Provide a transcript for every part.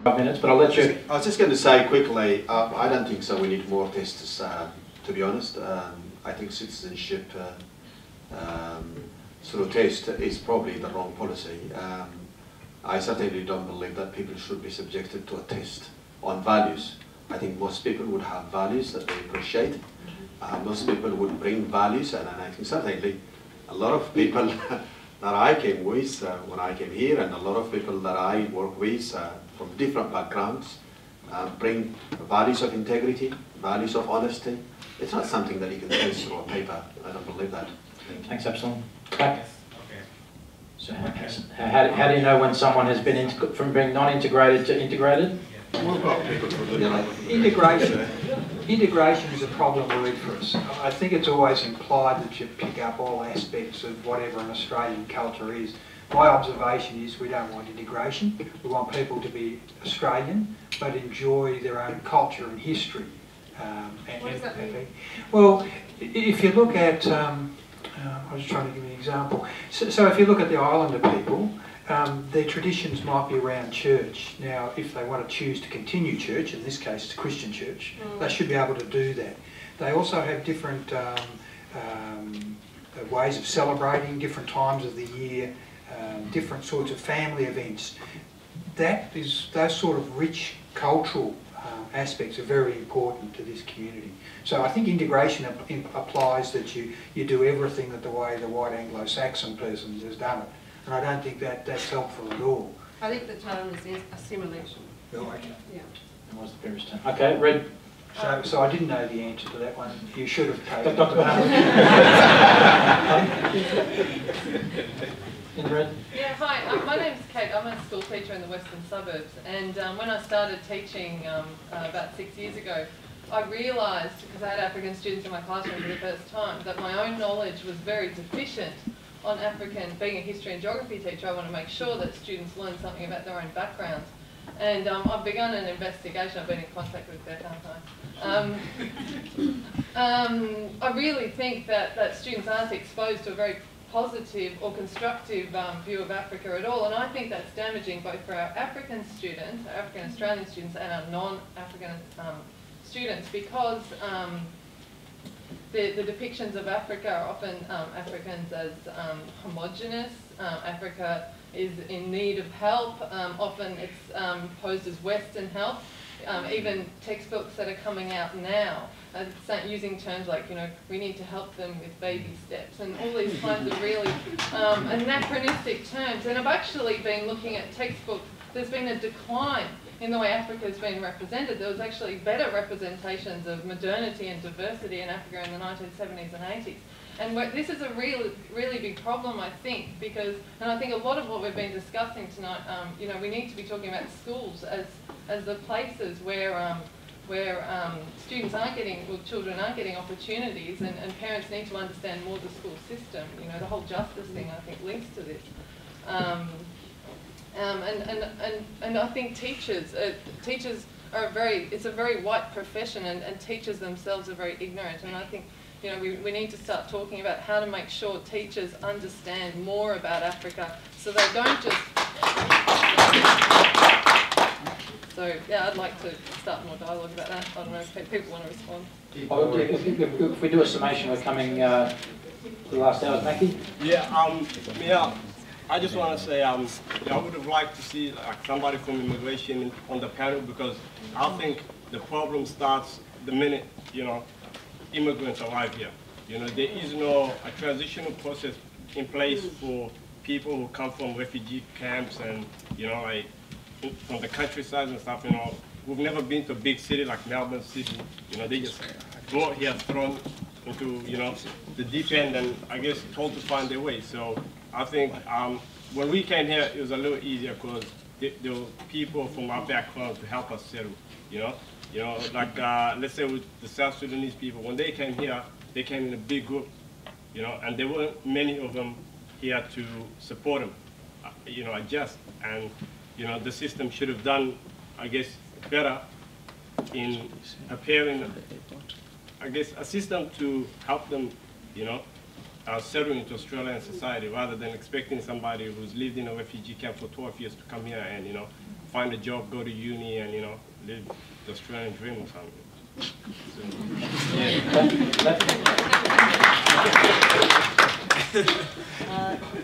5 minutes, but I'll let you... I was just going to say quickly, I don't think so we need more tests, to be honest. I think citizenship through test is probably the wrong policy. I certainly don't believe that people should be subjected to a test on values. I think most people would have values that they appreciate. Most people would bring values, and I think certainly a lot of people that I came with when I came here, and a lot of people that I work with from different backgrounds bring values of integrity, values of honesty. It's not something that you can test through a paper. I don't believe that. Thanks, Absalom. Back. So how do you know when someone has been from being non-integrated to integrated? Integration is a problem word for us. I think it's always implied that you pick up all aspects of whatever an Australian culture is. My observation is we don't want integration. We want people to be Australian but enjoy their own culture and history. What does that mean? Well, if you look at, I was trying to give you an example. So if you look at the Islander people, their traditions might be around church. Now, if they want to choose to continue church, in this case it's a Christian church, they should be able to do that. They also have different ways of celebrating, different times of the year, different sorts of family events. Those sort of rich cultural aspects are very important to this community. So I think integration applies that you do everything the way the white Anglo-Saxon person has done it. And I don't think that's helpful at all. I think the term is assimilation. Oh, okay. Yeah. That was the previous term. Okay, Red. So I didn't know the answer to that one. You should have taken it. Dr. Barnard. In red. Yeah, hi. My name's Kate. I'm a school teacher in the western suburbs. And when I started teaching about 6 years ago, I realised, because I had African students in my classroom for the first time, that my own knowledge was very deficient on African. Being a history and geography teacher, I want to make sure that students learn something about their own backgrounds. And I've begun an investigation. I've been in contact with Beth, haven't I? I really think that students aren't exposed to a very positive or constructive view of Africa at all, and I think that's damaging both for our African students, our African Australian students, and our non-African students, because the depictions of Africa are often Africans as homogenous. Africa is in need of help. Often it's posed as Western help. Even textbooks that are coming out now are using terms like, we need to help them with baby steps, and all these kinds of really anachronistic terms. And I've actually been looking at textbooks. There's been a decline in the way Africa has been represented. There was actually better representations of modernity and diversity in Africa in the 1970s and 80s. And this is a really big problem, I think, and I think a lot of what we've been discussing tonight, we need to be talking about schools as the places where students aren't getting, well, children aren't getting opportunities, and parents need to understand more the school system. The whole justice thing, I think, links to this. And I think teachers are it's a very white profession, and teachers themselves are very ignorant. And I think, we need to start talking about how to make sure teachers understand more about Africa, so they don't just... So, yeah, I'd like to start more dialogue about that. I don't know if people want to respond. If we do a summation, we're coming to the last hours. Mackie? Yeah, I just want to say I would have liked to see somebody from immigration on the panel, because I think the problem starts the minute, immigrants arrive here. There is a transitional process in place for people who come from refugee camps and, from the countryside and stuff, who've never been to a big city like Melbourne City. They just brought here, thrown into, the deep end, and I guess told to find their way. So I think when we came here, it was a little easier because there were people from our background to help us settle, let's say with the South Sudanese people, when they came here, they came in a big group, and there weren't many of them here to support them, adjust. And, the system should have done, I guess, better in preparing, I guess, a system to help them, settle into Australian society, rather than expecting somebody who's lived in a refugee camp for 12 years to come here and, find a job, go to uni, and live the Australian dream or something.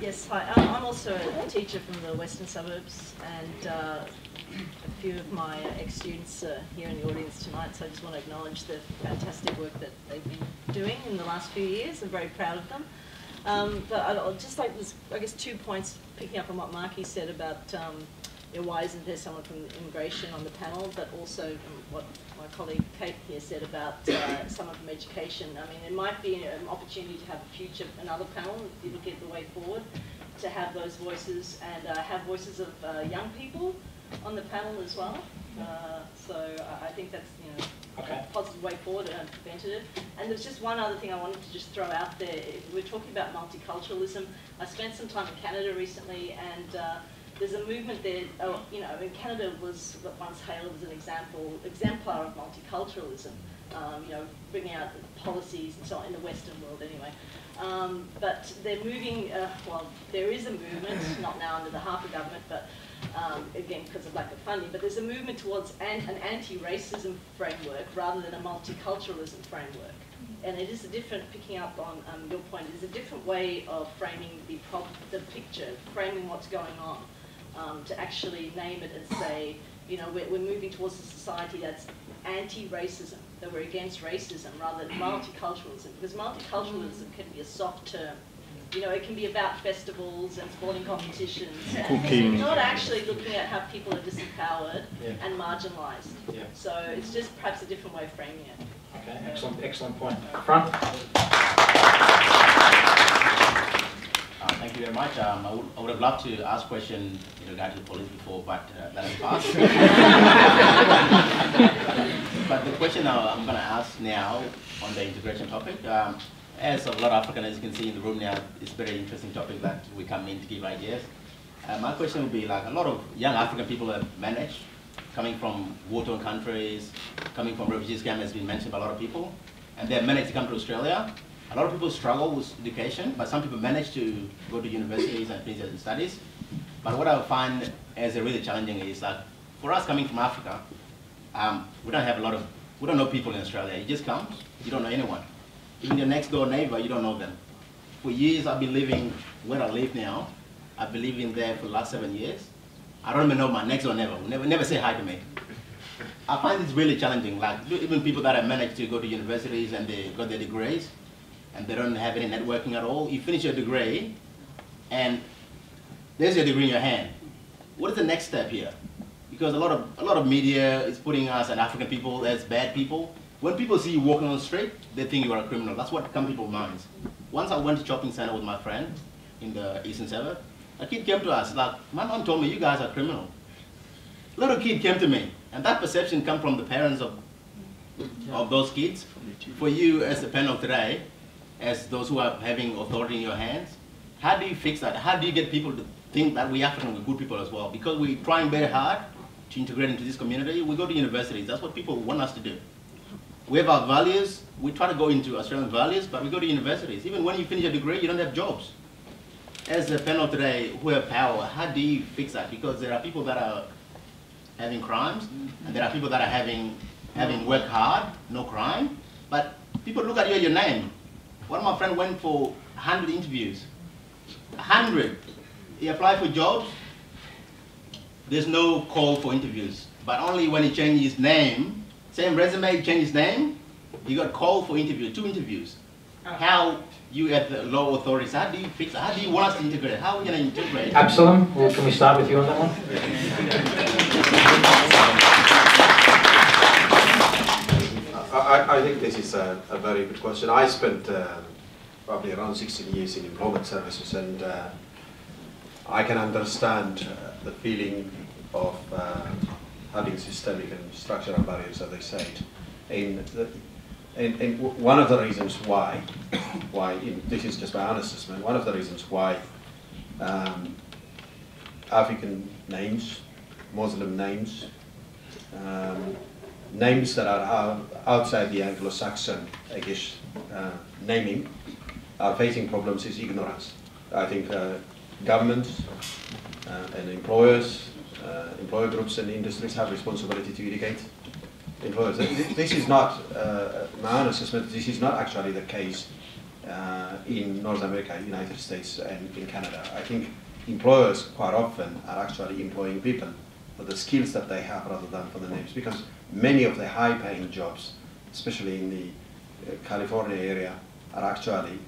Yes, hi. I'm also a teacher from the western suburbs, and a few of my ex-students are here in the audience tonight, so I just want to acknowledge the fantastic work that they've been doing in the last few years. I'm very proud of them. But I'd just like, I guess, 2 points picking up on what Marky said about why isn't there someone from immigration on the panel, but also what my colleague Kate here said about someone from education. I mean, there might be an opportunity to have another panel, if you look at the way forward, to have those voices and have voices of young people on the panel as well. So I think that's a positive way forward and preventative. And there's just one other thing I wanted to just throw out there. We're talking about multiculturalism. I spent some time in Canada recently, and there's a movement there. In Canada was once hailed as an exemplar of multiculturalism. Bringing out policies and so on in the Western world anyway. But they're moving. Well, there is a movement, not now under the Harper government, but again because of lack of funding. But there's a movement towards an anti-racism framework rather than a multiculturalism framework. And it is a different, picking up on your point, it is a different way of framing the picture, framing what's going on, to actually name it and say, we're moving towards a society that's anti-racism, that we're against racism rather than multiculturalism, because multiculturalism can be a soft term. It can be about festivals and sporting competitions, and not actually looking at how people are disempowered and marginalised. Yeah. So it's just perhaps a different way of framing it. Okay, excellent point. Front. Thank you very much. I would have loved to ask a question in regard to the police before, but that has passed. But the question I'm going to ask now on the integration topic, as a lot of Africans, as you can see in the room now, it's a very interesting topic that we come in to give ideas. My question would be, like, a lot of young African people have managed, coming from war-torn countries, coming from refugee camps, has been mentioned by a lot of people, and they've managed to come to Australia. A lot of people struggle with education, but some people manage to go to universities and finish their studies. But what I find as really challenging is that for us coming from Africa, we don't know people in Australia. You just come, you don't know anyone. Even your next door neighbor, you don't know them. For years I've been living where I live now. I've been living there for the last 7 years. I don't even know my next door neighbor, never say hi to me. I find this really challenging. Like, even people that have managed to go to universities and they got their degrees, and they don't have any networking at all. You finish your degree, and there's your degree in your hand. What is the next step here? Because a lot of media is putting us and African people as bad people. When people see you walking on the street, they think you are a criminal. That's what comes to people's minds. Once I went to shopping center with my friend in the eastern suburb, a kid came to us, like, my mom told me, you guys are criminal. Little kid came to me, and that perception comes from the parents of those kids. For you as the panel today, as those who are having authority in your hands, how do you fix that? How do you get people to think that we Africans are good people as well? Because we're trying very hard to integrate into this community. We go to universities. That's what people want us to do. We have our values. We try to go into Australian values, but we go to universities. Even when you finish a degree, you don't have jobs. As the panel today who have power, how do you fix that? Because there are people that are having crimes, and there are people that are having worked hard, no crime, but people look at you and your name. One of my friends went for 100 interviews. 100. He applied for jobs. There's no call for interviews. But only when he changed his name, same resume, he changed his name, he got called for interview, 2 interviews. How you at the low authorities, how do you fix it? How do you want us to integrate? How are we going to integrate? Absalom, well, can we start with you on that one? I think this is a very good question. I spent probably around 16 years in employment services, and I can understand the feeling of having systemic and structural barriers, as they said. And one of the reasons why this is just my honest assessment, one of the reasons why African names, Muslim names, names that are outside the Anglo-Saxon, I guess, naming, are facing problems is ignorance. I think governments and employers employer groups and industries have responsibility to educate employers. This is not, my own assessment, this is not actually the case in North America, United States, and in Canada. I think employers quite often are actually employing people for the skills that they have rather than for the names, because many of the high-paying jobs, especially in the California area, are actually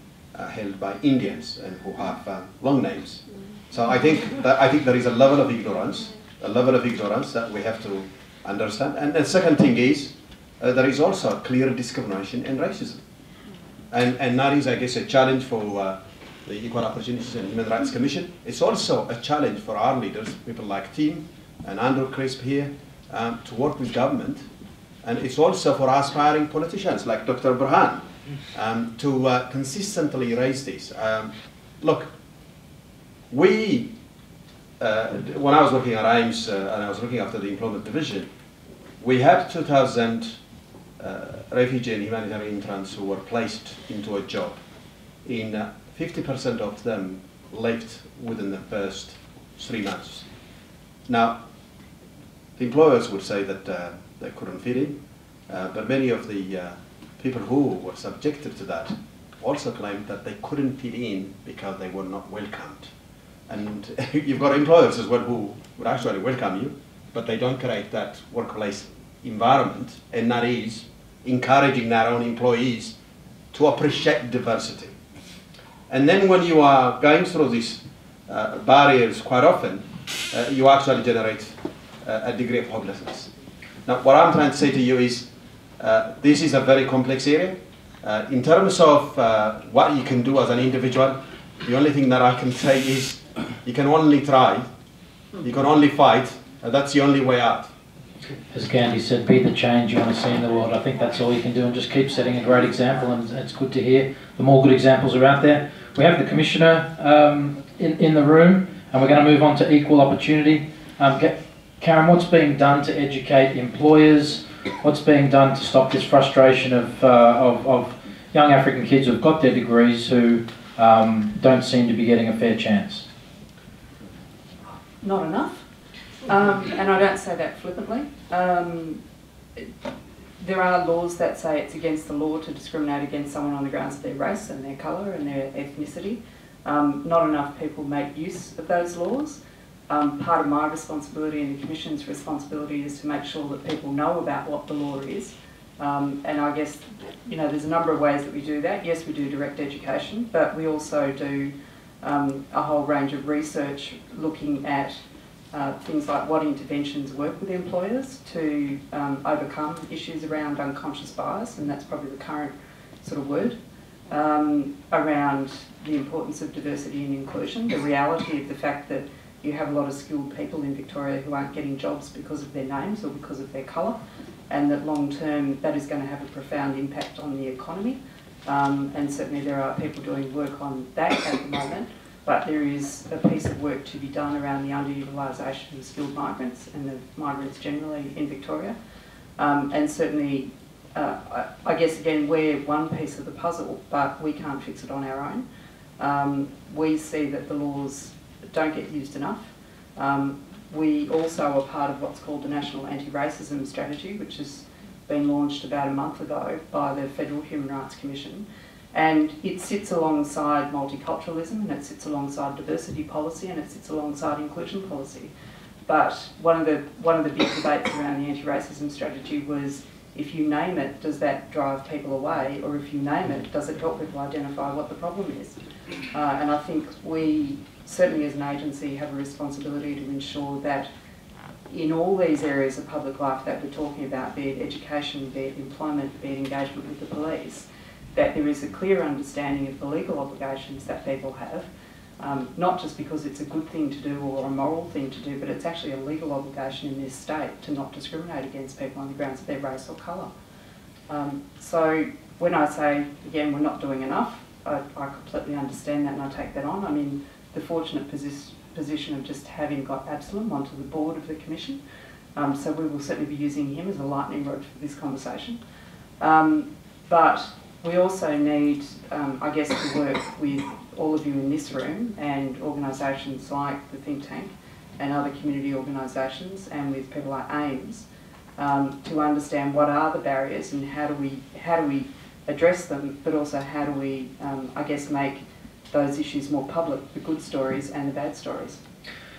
held by Indians and who have long names. So I think there is a level of ignorance that we have to understand. And the second thing is there is also clear discrimination and racism. And that is, I guess, a challenge for the Equal Opportunities and Human Rights Commission. It's also a challenge for our leaders, people like Tim and Andrew Crisp here, to work with government. And it's also for aspiring politicians like Dr. Burhan to consistently raise this. Look, when I was working at AIMS and I was looking after the employment division, we had 2,000 refugee and humanitarian interns who were placed into a job. 50% of them left within the first 3 months. Now, the employers would say that they couldn't fit in, but many of the people who were subjected to that also claimed that they couldn't fit in because they were not welcomed. And you've got employers as well who would actually welcome you, but they don't create that workplace environment, and that is encouraging their own employees to appreciate diversity. And then when you are going through these barriers quite often, you actually generate a degree of hopelessness. Now, what I'm trying to say to you is this is a very complex area. In terms of what you can do as an individual, the only thing that I can say is you can only try, you can only fight, and that's the only way out. As Gandhi said, be the change you want to see in the world. I think that's all you can do, and just keep setting a great example, and it's good to hear the more good examples are out there. We have the Commissioner in the room, and we're going to move on to equal opportunity. Karen, what's being done to educate employers? What's being done to stop this frustration of young African kids who've got their degrees who don't seem to be getting a fair chance? Not enough. And I don't say that flippantly. There are laws that say it's against the law to discriminate against someone on the grounds of their race and their colour and their ethnicity. Not enough people make use of those laws. Part of my responsibility and the Commission's responsibility is to make sure that people know about what the law is. And I guess, there's a number of ways that we do that. Yes, we do direct education, but we also do a whole range of research looking at things like what interventions work with employers to overcome issues around unconscious bias, and that's probably the current sort of word, around the importance of diversity and inclusion, the reality of the fact that you have a lot of skilled people in Victoria who aren't getting jobs because of their names or because of their colour, and that long term that is going to have a profound impact on the economy. And certainly there are people doing work on that at the moment, but there is a piece of work to be done around the underutilisation of skilled migrants and the migrants generally in Victoria. And certainly, I guess again, we're one piece of the puzzle, but we can't fix it on our own. We see that the laws don't get used enough. We also are part of what's called the National Anti-Racism Strategy, which has been launched about a month ago by the Federal Human Rights Commission. And it sits alongside multiculturalism, and it sits alongside diversity policy, and it sits alongside inclusion policy. But one of the big debates around the anti-racism strategy was, if you name it, does that drive people away? Or if you name it, does it help people identify what the problem is? And I think we, certainly as an agency, have a responsibility to ensure that in all these areas of public life that we're talking about, be it education, be it employment, be it engagement with the police, that there is a clear understanding of the legal obligations that people have, not just because it's a good thing to do or a moral thing to do, but it's actually a legal obligation in this state to not discriminate against people on the grounds of their race or colour. So when I say, again, we're not doing enough, I completely understand that and I take that on. I'm in the fortunate position of just having got Absalom onto the board of the Commission, so we will certainly be using him as a lightning rod for this conversation. But we also need, I guess, to work with all of you in this room and organisations like the think tank and other community organisations and with people like AIMS to understand what are the barriers and how do we address them, but also how do we, I guess, make those issues more public, the good stories and the bad stories.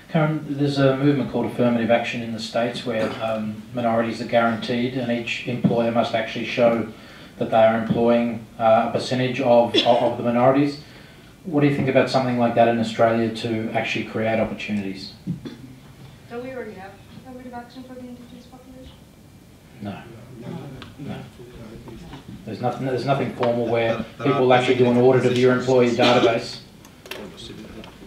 Karen, there's a movement called affirmative action in the States where minorities are guaranteed, and each employer must actually show that they are employing a percentage of the minorities. What do you think about something like that in Australia to actually create opportunities? Don't we already have affirmative action for the Indigenous population? No. No. There's nothing formal where people actually do an audit of your employee database.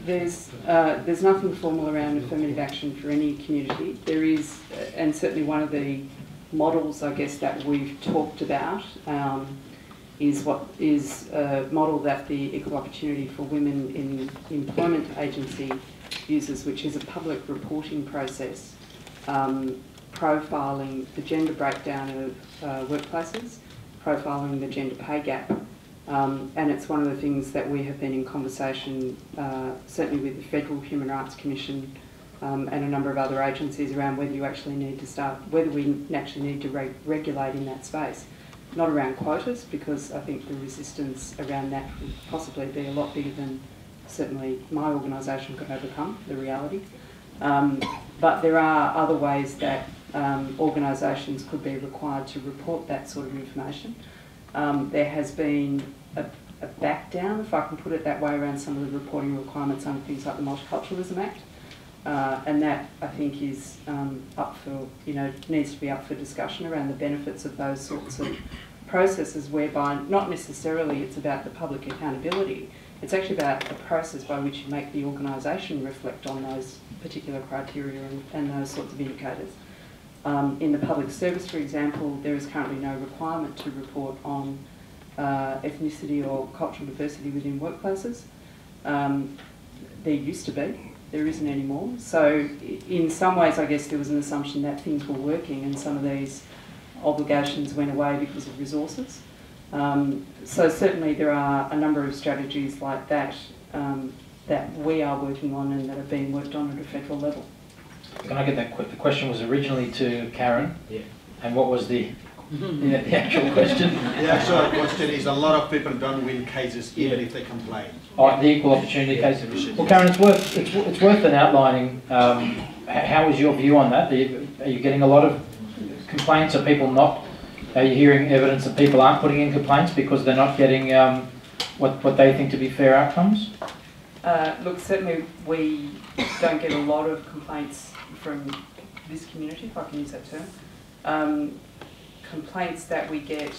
There's nothing formal around affirmative action for any community. There is, and certainly one of the models, I guess, that we've talked about is a model that the Equal Opportunity for Women in Employment Agency uses, which is a public reporting process profiling the gender breakdown of workplaces, profiling the gender pay gap. And it's one of the things that we have been in conversation, certainly with the Federal Human Rights Commission and a number of other agencies around whether we actually need to regulate in that space. Not around quotas, because I think the resistance around that would possibly be a lot bigger than certainly my organisation could overcome, the reality. But there are other ways that organisations could be required to report that sort of information. There has been a back down, if I can put it that way, around some of the reporting requirements under things like the Multiculturalism Act. And that, I think, is needs to be up for discussion around the benefits of those sorts of processes, whereby not necessarily it's about the public accountability, it's actually about a process by which you make the organisation reflect on those particular criteria and those sorts of indicators. In the public service, for example, there is currently no requirement to report on ethnicity or cultural diversity within workplaces. There used to be. There isn't anymore. So in some ways, I guess there was an assumption that things were working and some of these obligations went away because of resources. So certainly there are a number of strategies like that that we are working on and that are being worked on at a federal level. Can I get that quick? The question was originally to Karen. Yeah. And what was the actual question? The actual question is a lot of people don't win cases even if they complain. Oh, the equal opportunity case. Well, Karen, it's worth an outlining. How is your view on that? Are you getting a lot of complaints? Are people not? Are you hearing evidence that people aren't putting in complaints because they're not getting what they think to be fair outcomes? Look, certainly we don't get a lot of complaints from this community, if I can use that term. Complaints that we get,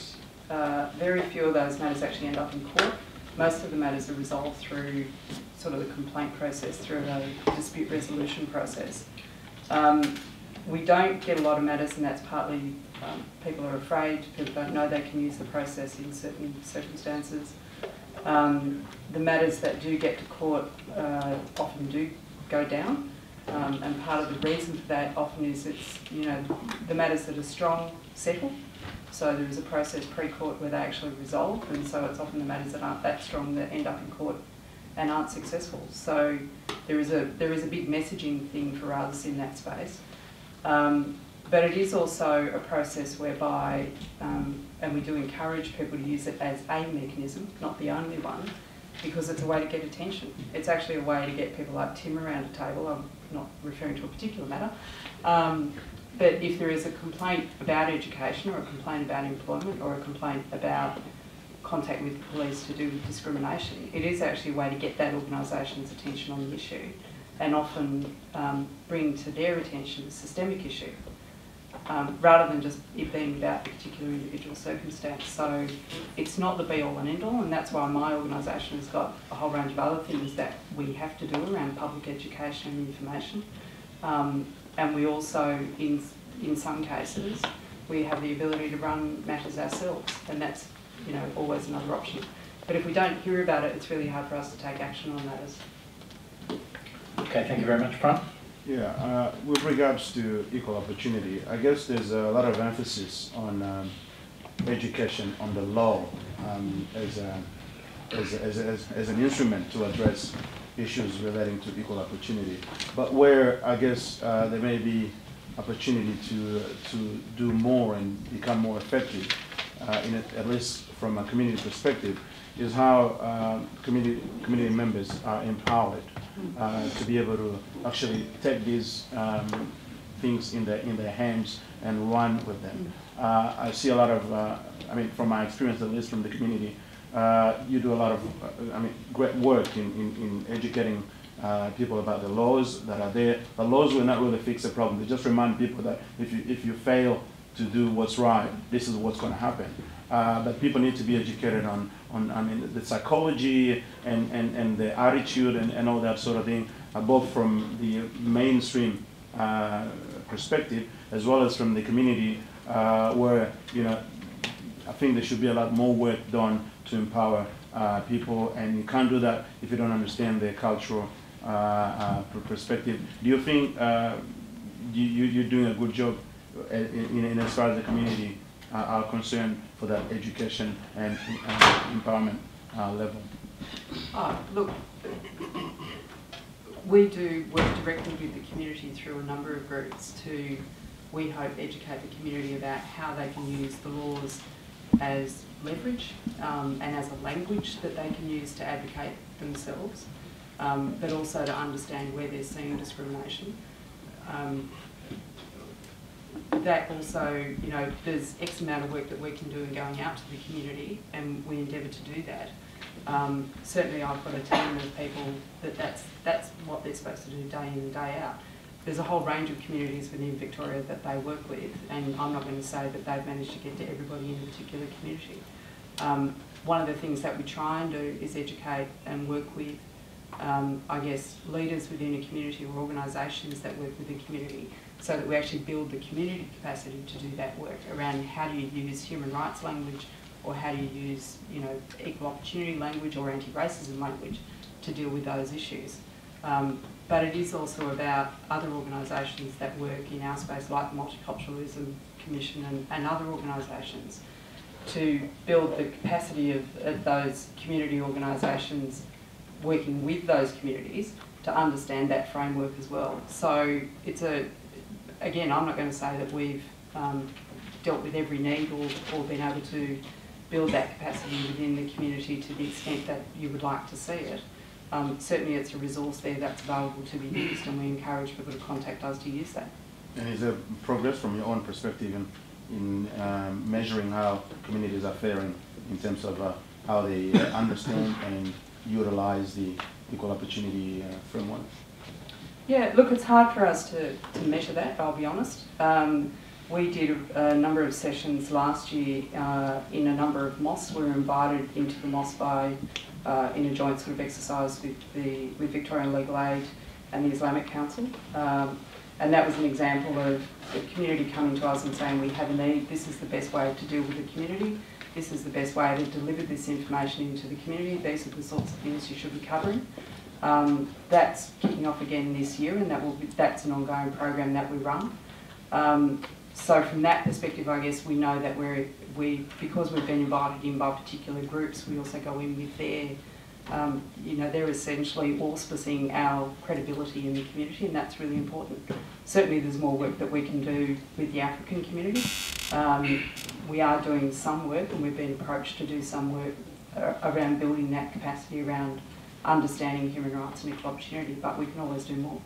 very few of those matters actually end up in court. Most of the matters are resolved through sort of the complaint process, through a dispute resolution process. We don't get a lot of matters, and that's partly people are afraid, people don't know they can use the process in certain circumstances. The matters that do get to court often do go down, and part of the reason for that often is the matters that are strong settle. So there is a process pre-court where they actually resolve, and so it's often the matters that aren't that strong that end up in court and aren't successful. So there is a big messaging thing for us in that space. But it is also a process whereby, and we do encourage people to use it as a mechanism, not the only one, because it's a way to get attention. It's actually a way to get people like Tim around a table. I'm not referring to a particular matter. But if there is a complaint about education or a complaint about employment or a complaint about contact with the police to do with discrimination, it is actually a way to get that organisation's attention on the issue and often bring to their attention a systemic issue, rather than just it being about a particular individual circumstance. So it's not the be-all and end-all, and that's why my organisation has got a whole range of other things that we have to do around public education and information. And we also, in some cases, we have the ability to run matters ourselves, and that's always another option. But if we don't hear about it, it's really hard for us to take action on matters. Okay, thank you very much, Front. Yeah, with regards to equal opportunity, I guess there's a lot of emphasis on education, on the law, as an instrument to address issues relating to equal opportunity. But where I guess there may be opportunity to do more and become more effective, at least from a community perspective, is how community members are empowered to be able to actually take these things in their hands and run with them. I see a lot of, I mean, from my experience, at least from the community, you do a lot of, great work in educating people about the laws that are there. The laws will not really fix the problem. They just remind people that if you fail to do what's right, this is what's going to happen. But people need to be educated on the psychology and the attitude and all that sort of thing, both from the mainstream perspective as well as from the community, where I think there should be a lot more work done to empower people, and you can't do that if you don't understand their cultural perspective. Do you think you're doing a good job in as far as the community are concerned for that education and empowerment level? Look, we do work directly with the community through a number of groups to, we hope, educate the community about how they can use the laws as leverage and as a language that they can use to advocate themselves, but also to understand where they're seeing discrimination. That also, there's X amount of work that we can do in going out to the community, and we endeavour to do that. Certainly I've got a team of people that's what they're supposed to do day in and day out. There's a whole range of communities within Victoria that they work with, and I'm not going to say that they've managed to get to everybody in a particular community. One of the things that we try and do is educate and work with, I guess, leaders within a community or organisations that work with the community, so that we actually build the community capacity to do that work around how do you use human rights language, or how do you use, equal opportunity language or anti-racism language to deal with those issues. But it is also about other organisations that work in our space, like the Multiculturalism Commission and other organisations, to build the capacity of those community organisations working with those communities to understand that framework as well. So it's again, I'm not going to say that we've dealt with every need or been able to build that capacity within the community to the extent that you would like to see it. Certainly it's a resource there that's available to be used, and we encourage people to contact us to use that. And is there progress from your own perspective in measuring how communities are faring in terms of how they understand and utilise the equal opportunity framework? Yeah, look, it's hard for us to measure that, I'll be honest. We did a number of sessions last year in a number of mosques. We were invited into the mosque in a joint sort of exercise with Victorian Legal Aid and the Islamic Council. And that was an example of the community coming to us and saying, we have a need, this is the best way to deal with the community, this is the best way to deliver this information into the community, these are the sorts of things you should be covering. That's kicking off again this year, and that's an ongoing program that we run. So from that perspective, I guess we know that because we've been invited in by particular groups, we also go in with their, they're essentially auspicing our credibility in the community, and that's really important. Certainly there's more work that we can do with the African community. We are doing some work, and we've been approached to do some work around building that capacity around understanding human rights and equal opportunity, but we can always do more.